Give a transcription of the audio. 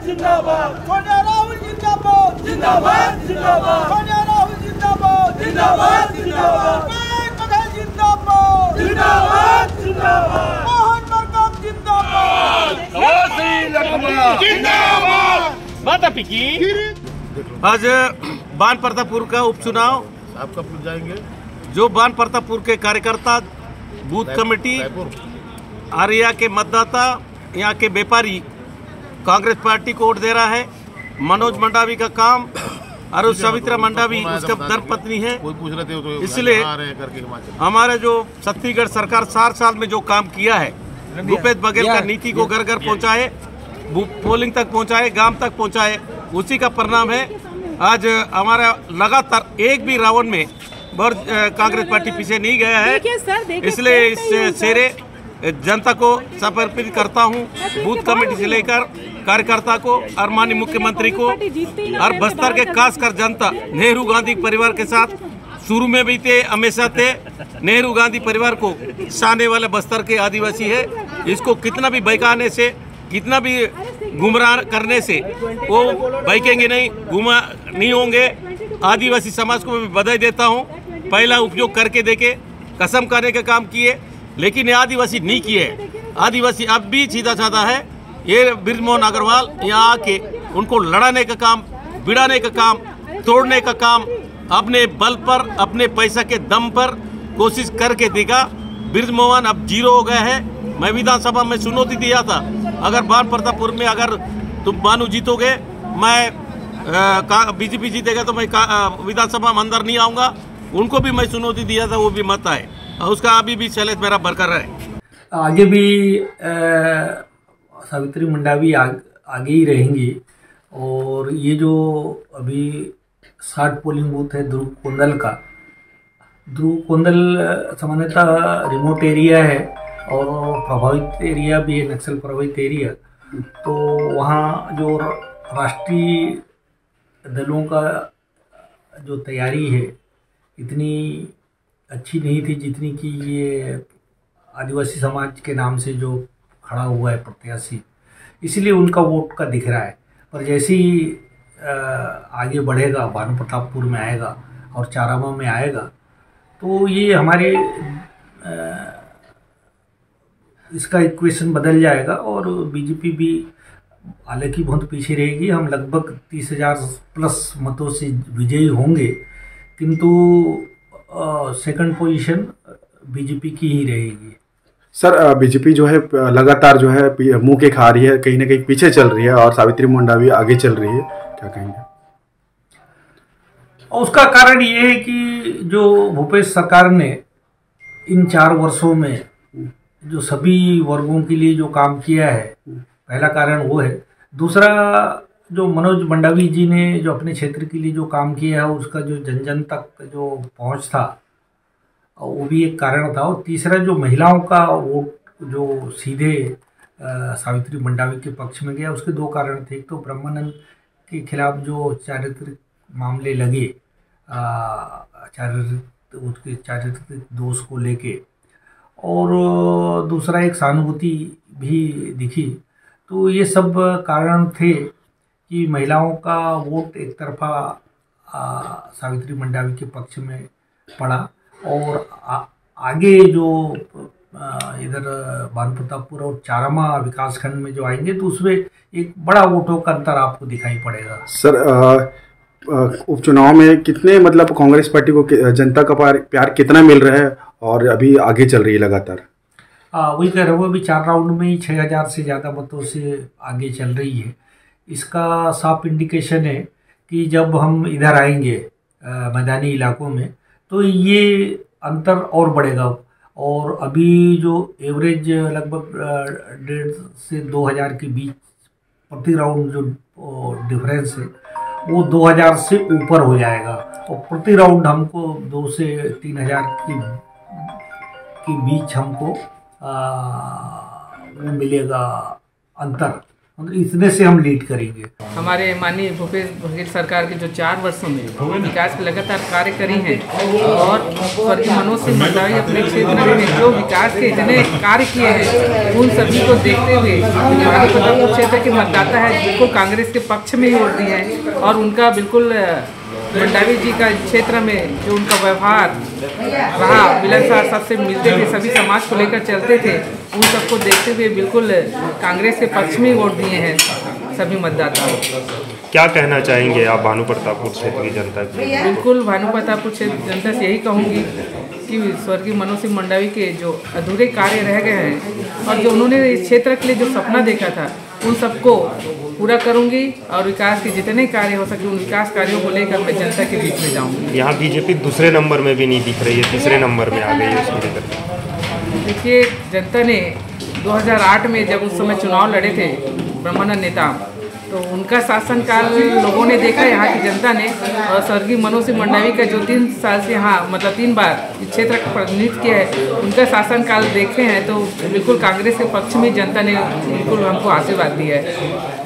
जिंदाबाद, सोनिया राहुल जिंदाबाद, जिंदाबाद जिंदाबाद, सोनिया राहुल जिंदाबाद, जिंदाबाद जिंदाबाद, पटेल जिंदाबाद, जिंदाबाद जिंदाबाद, मोहन मरकम जिंदाबाद, जिंदाबाद। माता पिकी आज बान प्रतापपुर का उपचुनाव आप कब जाएंगे? जो बान प्रतापपुर के कार्यकर्ता, बूथ कमेटी, आरिया के मतदाता, यहाँ के व्यापारी कांग्रेस पार्टी को वोट दे रहा है। मनोज मंडावी का काम और उस सवित्रा मंडावी उसका धर्मपत्नी है, कोई पूछ रहे थे तो इसलिए हमारे जो छत्तीसगढ़ सरकार 4 साल में जो काम किया है, भूपेश बघेल का नीति को घर घर पहुँचाए, पोलिंग तक पहुँचाए, गांव तक पहुँचाए, उसी का परिणाम है। आज हमारा लगातार एक भी राउंड में कांग्रेस पार्टी पीछे नहीं गया है, इसलिए इस सेरे जनता को समर्पित करता हूं। बूथ कमेटी से लेकर कार्यकर्ता को और माननीय मुख्यमंत्री को और बस्तर के खासकर जनता नेहरू गांधी परिवार के साथ शुरू में भी थे, हमेशा थे। नेहरू गांधी परिवार को साने वाले बस्तर के आदिवासी है, इसको कितना भी बहकाने से, कितना भी गुमराह करने से वो बहकेंगे नहीं, गुमा नहीं होंगे। आदिवासी समाज को मैं बधाई देता हूँ, पहला उपयोग करके देखे, कसम करने का काम किए, लेकिन ये आदिवासी नहीं किए। आदिवासी अब भी सीधा साधा है। ये बृजमोहन अग्रवाल यहाँ आके उनको लड़ाने का काम, बिड़ाने का काम, तोड़ने का काम अपने बल पर, अपने पैसा के दम पर कोशिश करके देगा। बृजमोहन अब जीरो हो गया है। मैं विधानसभा में चुनौती दिया था, अगर बान प्रतापपुर में अगर तुम बानू जीतोगे, मैं बीजेपी जीतेगा तो मैं विधानसभा में अंदर नहीं आऊँगा। उनको भी मैं चुनौती दिया था, वो भी मत आए, उसका अभी भी चैलेंज मेरा बरकरार है। आगे भी सावित्री मंडावी आगे ही रहेंगी। और ये जो अभी 60 पोलिंग बूथ है ध्रुव कोंदल का, ध्रुव कोंदल सामान्यतः रिमोट एरिया है और प्रभावित एरिया भी है, नक्सल प्रभावित एरिया। तो वहाँ जो राष्ट्रीय दलों का जो तैयारी है इतनी अच्छी नहीं थी जितनी कि ये आदिवासी समाज के नाम से जो खड़ा हुआ है प्रत्याशी, इसलिए उनका वोट का दिख रहा है। पर जैसे ही आगे बढ़ेगा, भानु प्रतापपुर में आएगा और चारामा में आएगा, तो ये हमारे इसका इक्वेशन बदल जाएगा और बीजेपी भी हालांकि बहुत पीछे रहेगी। हम लगभग 30,000 प्लस मतों से विजयी होंगे, किंतु सेकंड पोजीशन बीजेपी की ही रहेगी। सर, बीजेपी जो है लगातार जो है मुंह के खा रही है, कहीं ना कहीं पीछे चल रही है और सावित्री मंडावी आगे चल रही है, क्या कहेंगे? उसका कारण ये है कि जो भूपेश सरकार ने इन 4 वर्षों में जो सभी वर्गों के लिए जो काम किया है, पहला कारण वो है। दूसरा, जो मनोज मंडावी जी ने जो अपने क्षेत्र के लिए जो काम किया है, उसका जो जन जन तक जो पहुंच था, वो भी एक कारण था। और तीसरा, जो महिलाओं का वोट जो सीधे सावित्री मंडावी के पक्ष में गया, उसके 2 कारण थे। एक तो ब्रह्मानंद के खिलाफ जो चारित्रिक मामले लगे, उसके चारित्रिक दोष को लेके, और दूसरा एक सहानुभूति भी दिखी। तो ये सब कारण थे कि महिलाओं का वोट एक तरफा सावित्री मंडावी के पक्ष में पड़ा। और आगे जो इधर भानु प्रतापपुर और चारामा विकासखंड में जो आएंगे, तो उसमें एक बड़ा वोटों का अंतर आपको दिखाई पड़ेगा। सर, उपचुनाव में कितने मतलब कांग्रेस पार्टी को जनता का प्यार कितना मिल रहा है और अभी आगे चल रही है लगातार? वही कह रहे हो, अभी 4 राउंड में ही 6,000 से ज़्यादा मतों से आगे चल रही है। इसका साफ इंडिकेशन है कि जब हम इधर आएंगे मैदानी इलाकों में, तो ये अंतर और बढ़ेगा। और अभी जो एवरेज लगभग 1,500 से 2,000 के बीच प्रति राउंड जो डिफरेंस है, वो 2,000 से ऊपर हो जाएगा। और प्रति राउंड हमको 2 से 3,000 के बीच हमको वो मिलेगा अंतर। मतलब इतने से हम लीड करेंगे। हमारे माननीय भूपेश बघेल सरकार के जो 4 वर्षों में विकास के लगातार कार्य करी हैं और स्वर्गीय मनोज सिंह मंडावी अपने क्षेत्र में जो विकास के इतने कार्य किए हैं उन सभी को देखते हुए भानुप्रतापपुर क्षेत्र के मतदाता है बिल्कुल कांग्रेस के पक्ष में ही वोट दिए हैं और उनका बिल्कुल मंडावी जी का क्षेत्र में जो उनका व्यवहार रहा मिलनसार, सबसे मिलते थे, सभी समाज को लेकर चलते थे, उन सबको देखते हुए बिल्कुल कांग्रेस के पक्ष में ही वोट दिए हैं सभी मतदाता। क्या कहना चाहेंगे आप भानुप्रतापपुर क्षेत्र की जनता को? बिल्कुल भानुप्रतापपुर क्षेत्र जनता से यही कहूँगी कि स्वर्गीय मनोज सिंह मंडावी के जो अधूरे कार्य रह गए हैं और जो उन्होंने इस क्षेत्र के लिए जो सपना देखा था उन सबको पूरा करूंगी और विकास के जितने कार्य हो सके उन विकास कार्यों को लेकर मैं जनता के बीच में जाऊंगी। यहाँ बीजेपी दूसरे नंबर में भी नहीं दिख रही है, तीसरे नंबर में आ गई है उसको लेकर। देखिए, जनता ने 2008 में जब उस समय चुनाव लड़े थे ब्रह्मानंद नेता, तो उनका शासनकाल लोगों ने देखा, यहाँ की जनता ने, और स्वर्गीय मनोज सिंह मंडावी का जो 3 साल से यहाँ मतलब 3 बार इस क्षेत्र का प्रतिनिधित्व किया है उनका शासनकाल देखे हैं तो बिल्कुल कांग्रेस के पक्ष में जनता ने बिल्कुल हमको आशीर्वाद दिया है।